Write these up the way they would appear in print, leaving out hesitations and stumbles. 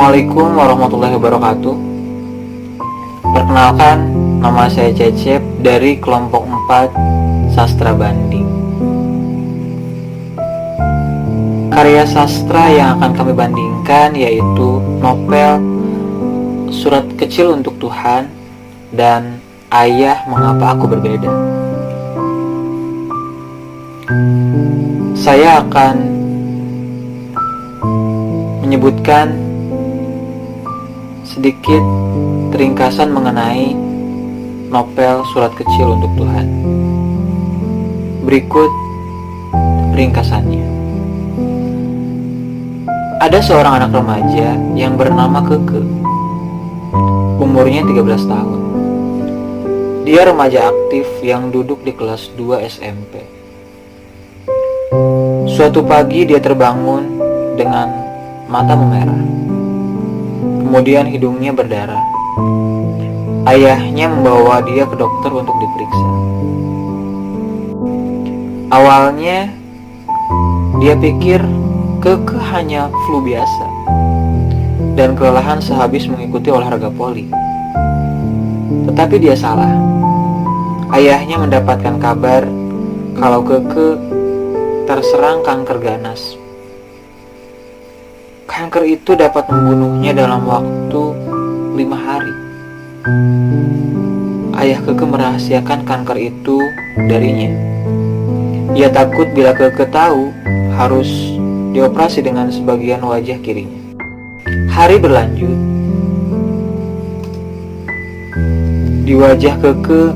Assalamualaikum warahmatullahi wabarakatuh. Perkenalkan, nama saya Cecep dari kelompok 4 Sastra Banding. Karya sastra yang akan kami bandingkan yaitu novel Surat Kecil Untuk Tuhan dan Ayah Mengapa Aku Berbeda. Saya akan menyebutkan sedikit ringkasan mengenai novel Surat Kecil Untuk Tuhan. Berikut ringkasannya. Ada seorang anak remaja yang bernama Keke. Umurnya 13 tahun. Dia remaja aktif yang duduk di kelas 2 SMP. Suatu pagi dia terbangun dengan mata memerah. Kemudian hidungnya berdarah. Ayahnya membawa dia ke dokter untuk diperiksa. Awalnya dia pikir Keke hanya flu biasa dan kelelahan sehabis mengikuti olahraga voli. Tetapi dia salah. Ayahnya mendapatkan kabar kalau Keke terserang kanker ganas. Kanker itu dapat membunuhnya dalam waktu 5 hari. Ayah Keke merahasiakan kanker itu darinya. Ia takut bila Keke tahu harus dioperasi dengan sebagian wajah kirinya. Hari berlanjut. Di wajah Keke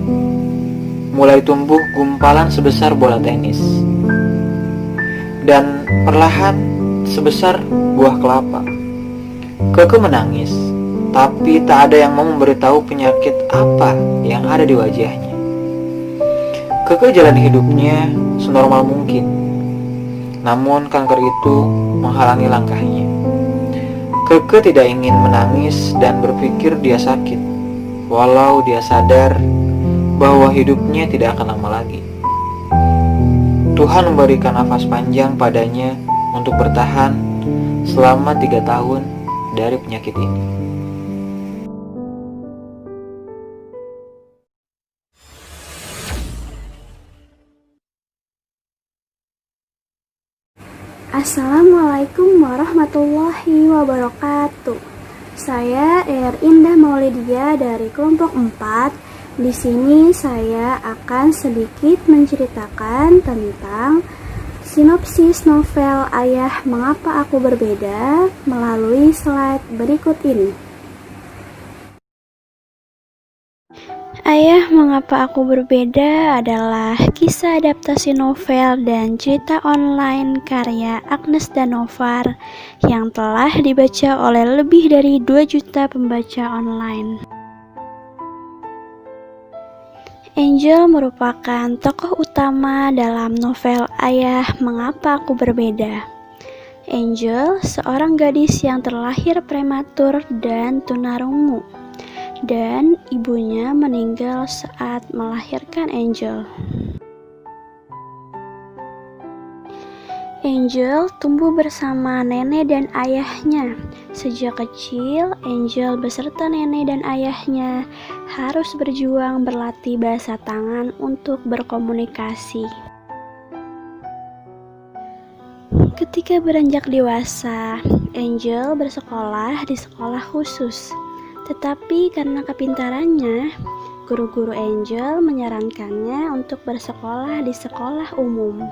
mulai tumbuh gumpalan sebesar bola tenis dan perlahan sebesar buah kelapa. Keke menangis, tapi tak ada yang mau memberitahu penyakit apa yang ada di wajahnya. Keke jalani hidupnya senormal mungkin, namun kanker itu menghalangi langkahnya. Keke tidak ingin menangis dan berpikir dia sakit, walau dia sadar bahwa hidupnya tidak akan lama lagi. Tuhan memberikan nafas panjang padanya untuk bertahan selama 3 tahun dari penyakit ini. Assalamualaikum warahmatullahi wabarakatuh. Saya Indah Maulidia dari kelompok 4. Di sini saya akan sedikit menceritakan tentang sinopsis novel Ayah Mengapa Aku Berbeda melalui slide berikut ini. Ayah Mengapa Aku Berbeda adalah kisah adaptasi novel dan cerita online karya Agnes Danovar yang telah dibaca oleh lebih dari 2 juta pembaca online. Angel merupakan tokoh utama dalam novel Ayah Mengapa Aku Berbeda. Angel seorang gadis yang terlahir prematur dan tunarungu, dan ibunya meninggal saat melahirkan Angel. Angel tumbuh bersama nenek dan ayahnya. Sejak kecil, Angel beserta nenek dan ayahnya harus berjuang berlatih bahasa tangan untuk berkomunikasi. Ketika beranjak dewasa, Angel bersekolah di sekolah khusus. Tetapi karena kepintarannya, guru-guru Angel menyarankannya untuk bersekolah di sekolah umum.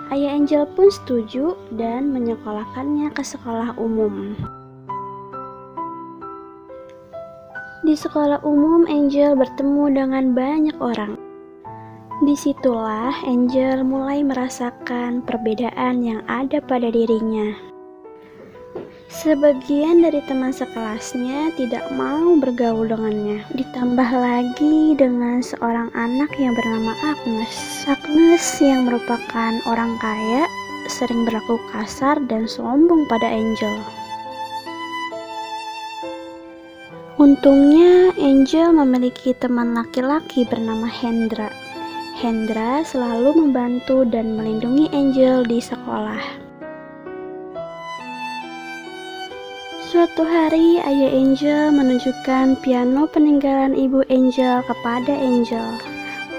Ayah Angel pun setuju dan menyekolahkannya ke sekolah umum. Di sekolah umum, Angel bertemu dengan banyak orang. Disitulah Angel mulai merasakan perbedaan yang ada pada dirinya. Sebagian dari teman sekelasnya tidak mau bergaul dengannya. Ditambah lagi dengan seorang anak yang bernama Agnes. Agnes yang merupakan orang kaya, sering berlaku kasar dan sombong pada Angel. Untungnya Angel memiliki teman laki-laki bernama Hendra. Hendra selalu membantu dan melindungi Angel di sekolah. Suatu hari, ayah Angel menunjukkan piano peninggalan ibu Angel kepada Angel.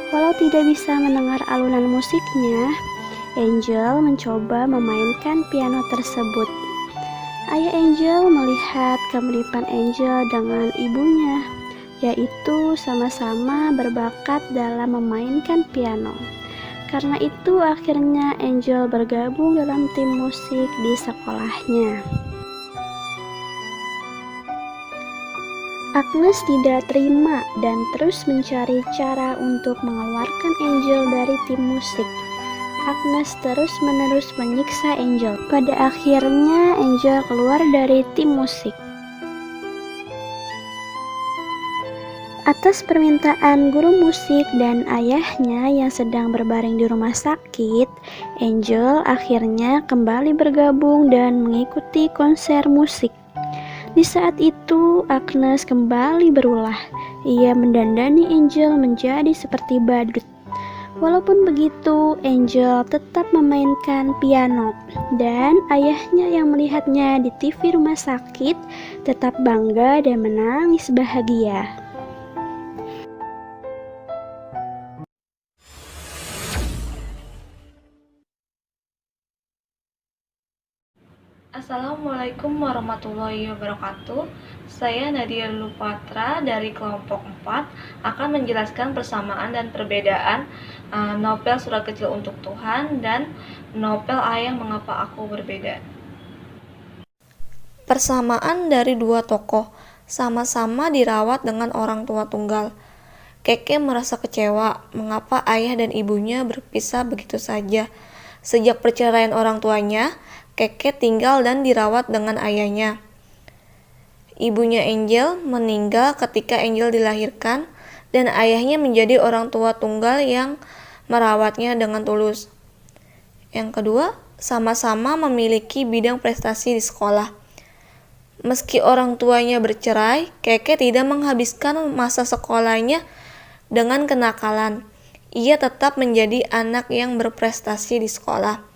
Walau tidak bisa mendengar alunan musiknya, Angel mencoba memainkan piano tersebut. Ayah Angel melihat kemiripan Angel dengan ibunya, yaitu sama-sama berbakat dalam memainkan piano. Karena itu akhirnya Angel bergabung dalam tim musik di sekolahnya. Agnes tidak terima dan terus mencari cara untuk mengeluarkan Angel dari tim musik. Agnes terus-menerus menyiksa Angel. Pada akhirnya Angel keluar dari tim musik. Atas permintaan guru musik dan ayahnya yang sedang berbaring di rumah sakit, Angel akhirnya kembali bergabung dan mengikuti konser musik. Di saat itu, Agnes kembali berulah. Ia mendandani Angel menjadi seperti badut. Walaupun begitu, Angel tetap memainkan piano, dan ayahnya yang melihatnya di TV rumah sakit tetap bangga dan menangis bahagia. Assalamualaikum warahmatullahi wabarakatuh. Saya Nadia Lupatra dari kelompok 4 akan menjelaskan persamaan dan perbedaan novel Surat Kecil untuk Tuhan dan novel Ayah Mengapa Aku Berbeda. Persamaan dari dua tokoh, sama-sama dirawat dengan orang tua tunggal. Keke merasa kecewa mengapa ayah dan ibunya berpisah begitu saja. Sejak perceraian orang tuanya, Keke tinggal dan dirawat dengan ayahnya. Ibunya Angel meninggal ketika Angel dilahirkan dan ayahnya menjadi orang tua tunggal yang merawatnya dengan tulus. Yang kedua, sama-sama memiliki bidang prestasi di sekolah. Meski orang tuanya bercerai, Keke tidak menghabiskan masa sekolahnya dengan kenakalan. Ia tetap menjadi anak yang berprestasi di sekolah.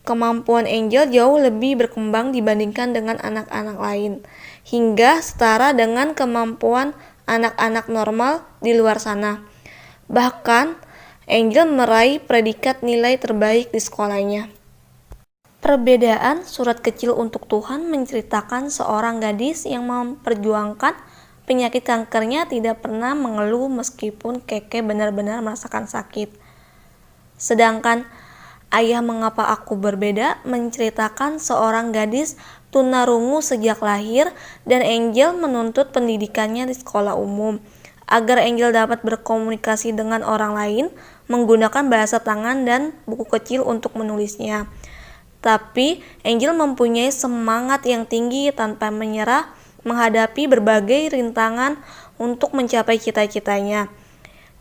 Kemampuan Angel jauh lebih berkembang dibandingkan dengan anak-anak lain, hingga setara dengan kemampuan anak-anak normal di luar sana. Bahkan, Angel meraih predikat nilai terbaik di sekolahnya. Perbedaan Surat Kecil untuk Tuhan menceritakan seorang gadis yang memperjuangkan penyakit kankernya tidak pernah mengeluh meskipun Keke benar-benar merasakan sakit. Sedangkan Ayah Mengapa Aku Berbeda menceritakan seorang gadis tunarungu sejak lahir dan Angel menuntut pendidikannya di sekolah umum agar Angel dapat berkomunikasi dengan orang lain menggunakan bahasa tangan dan buku kecil untuk menulisnya. Tapi Angel mempunyai semangat yang tinggi tanpa menyerah menghadapi berbagai rintangan untuk mencapai cita-citanya.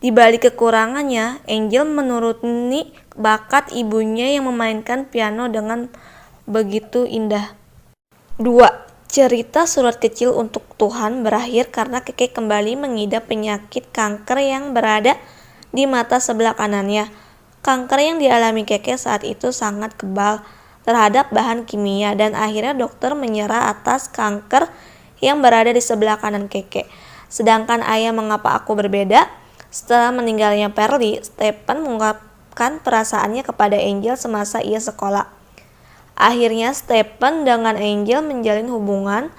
Di balik kekurangannya, Angel menuruti bakat ibunya yang memainkan piano dengan begitu indah. 2. Cerita Surat Kecil untuk Tuhan berakhir karena Keke kembali mengidap penyakit kanker yang berada di mata sebelah kanannya. Kanker yang dialami Keke saat itu sangat kebal terhadap bahan kimia dan akhirnya dokter menyerah atas kanker yang berada di sebelah kanan Keke. Sedangkan Ayah Mengapa Aku Berbeda, setelah meninggalnya Perli, Stephen mengungkapkan perasaannya kepada Angel semasa ia sekolah. Akhirnya Stephen dengan Angel menjalin hubungan.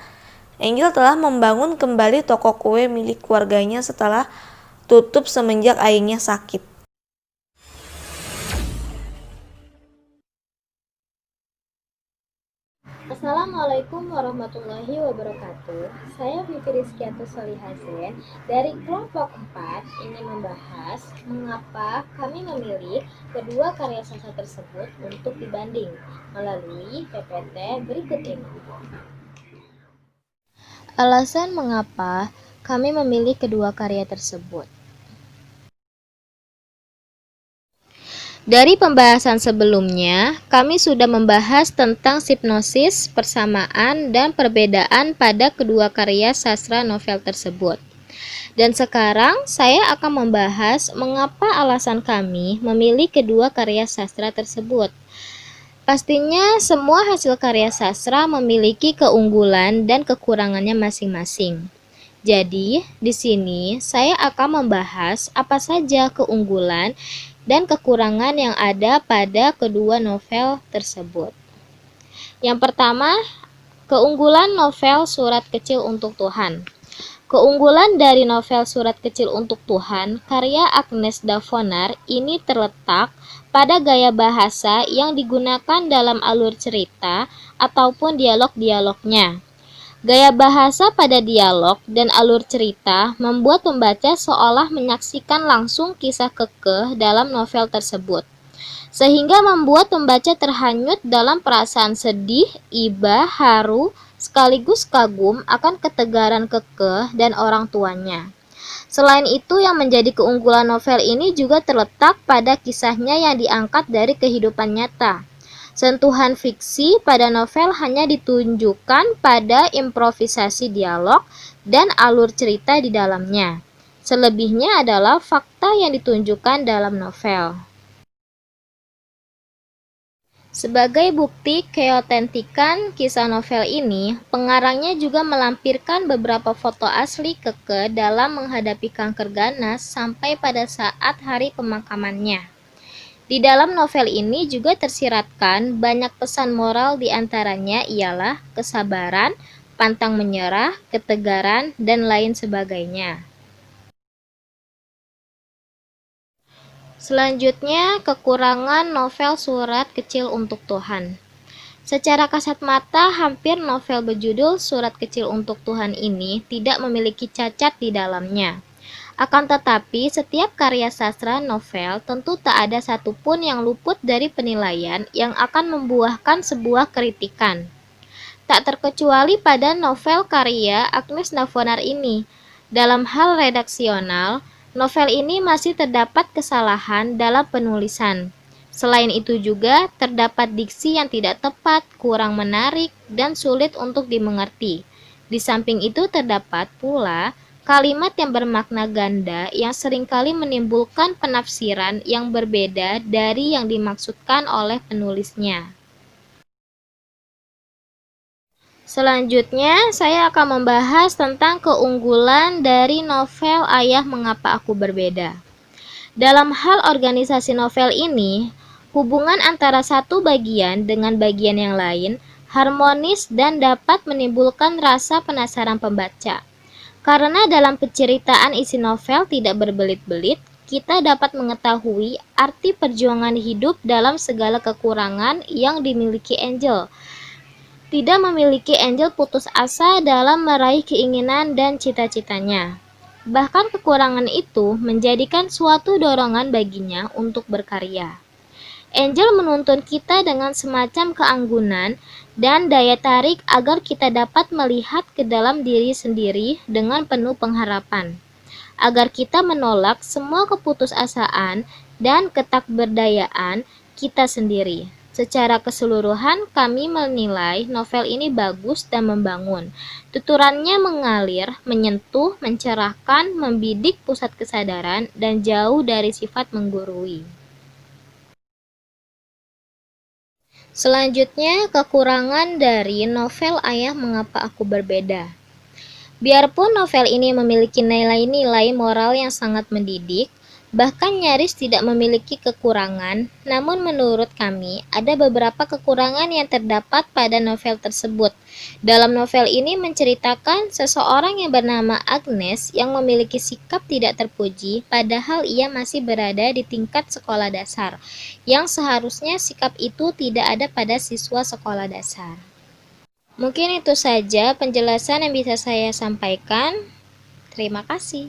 Angel telah membangun kembali toko kue milik keluarganya setelah tutup semenjak ayahnya sakit. Assalamualaikum warahmatullahi wabarakatuh. Saya Vivi Rizkianto Solihazen dari kelompok 4 ingin membahas mengapa kami memilih kedua karya sastra tersebut untuk dibanding melalui PPT berikut ini. Alasan mengapa kami memilih kedua karya tersebut. Dari pembahasan sebelumnya, kami sudah membahas tentang hipnosis, persamaan, dan perbedaan pada kedua karya sastra novel tersebut. Dan sekarang saya akan membahas mengapa alasan kami memilih kedua karya sastra tersebut. Pastinya semua hasil karya sastra memiliki keunggulan dan kekurangannya masing-masing. Jadi, di sini saya akan membahas apa saja keunggulan dan kekurangan yang ada pada kedua novel tersebut. Yang pertama, keunggulan novel Surat Kecil untuk Tuhan. Keunggulan dari novel Surat Kecil untuk Tuhan karya Agnes Davonar ini terletak pada gaya bahasa yang digunakan dalam alur cerita ataupun dialog-dialognya. Gaya bahasa pada dialog dan alur cerita membuat pembaca seolah menyaksikan langsung kisah kekeh dalam novel tersebut, sehingga membuat pembaca terhanyut dalam perasaan sedih, iba, haru, sekaligus kagum akan ketegaran kekeh dan orang tuanya. Selain itu, yang menjadi keunggulan novel ini juga terletak pada kisahnya yang diangkat dari kehidupan nyata. Sentuhan fiksi pada novel hanya ditunjukkan pada improvisasi dialog dan alur cerita di dalamnya. Selebihnya adalah fakta yang ditunjukkan dalam novel. Sebagai bukti keotentikan kisah novel ini, pengarangnya juga melampirkan beberapa foto asli Keke dalam menghadapi kanker ganas sampai pada saat hari pemakamannya. Di dalam novel ini juga tersiratkan banyak pesan moral, diantaranya ialah kesabaran, pantang menyerah, ketegaran, dan lain sebagainya. Selanjutnya, kekurangan novel Surat Kecil untuk Tuhan. Secara kasat mata, hampir novel berjudul Surat Kecil untuk Tuhan ini tidak memiliki cacat di dalamnya. Akan tetapi, setiap karya sastra novel tentu tak ada satupun yang luput dari penilaian yang akan membuahkan sebuah kritikan. Tak terkecuali pada novel karya Agnes Davonar ini. Dalam hal redaksional, novel ini masih terdapat kesalahan dalam penulisan. Selain itu juga terdapat diksi yang tidak tepat, kurang menarik, dan sulit untuk dimengerti. Di samping itu terdapat pula kalimat yang bermakna ganda yang seringkali menimbulkan penafsiran yang berbeda dari yang dimaksudkan oleh penulisnya. Selanjutnya, saya akan membahas tentang keunggulan dari novel Ayah Mengapa Aku Berbeda. Dalam hal organisasi novel ini, hubungan antara satu bagian dengan bagian yang lain harmonis dan dapat menimbulkan rasa penasaran pembaca. Karena dalam penceritaan isi novel tidak berbelit-belit, kita dapat mengetahui arti perjuangan hidup dalam segala kekurangan yang dimiliki Angel. Tidak memiliki Angel putus asa dalam meraih keinginan dan cita-citanya. Bahkan kekurangan itu menjadikan suatu dorongan baginya untuk berkarya. Angel menuntun kita dengan semacam keanggunan dan daya tarik agar kita dapat melihat ke dalam diri sendiri dengan penuh pengharapan, agar kita menolak semua keputusasaan dan ketakberdayaan kita sendiri. Secara keseluruhan, kami menilai novel ini bagus dan membangun. Tuturannya mengalir, menyentuh, mencerahkan, membidik pusat kesadaran, dan jauh dari sifat menggurui. Selanjutnya, kekurangan dari novel Ayah Mengapa Aku Berbeda. Biarpun novel ini memiliki nilai-nilai moral yang sangat mendidik, bahkan nyaris tidak memiliki kekurangan, namun menurut kami ada beberapa kekurangan yang terdapat pada novel tersebut. Dalam novel ini menceritakan seseorang yang bernama Agnes yang memiliki sikap tidak terpuji padahal ia masih berada di tingkat sekolah dasar, yang seharusnya sikap itu tidak ada pada siswa sekolah dasar. Mungkin itu saja penjelasan yang bisa saya sampaikan. Terima kasih.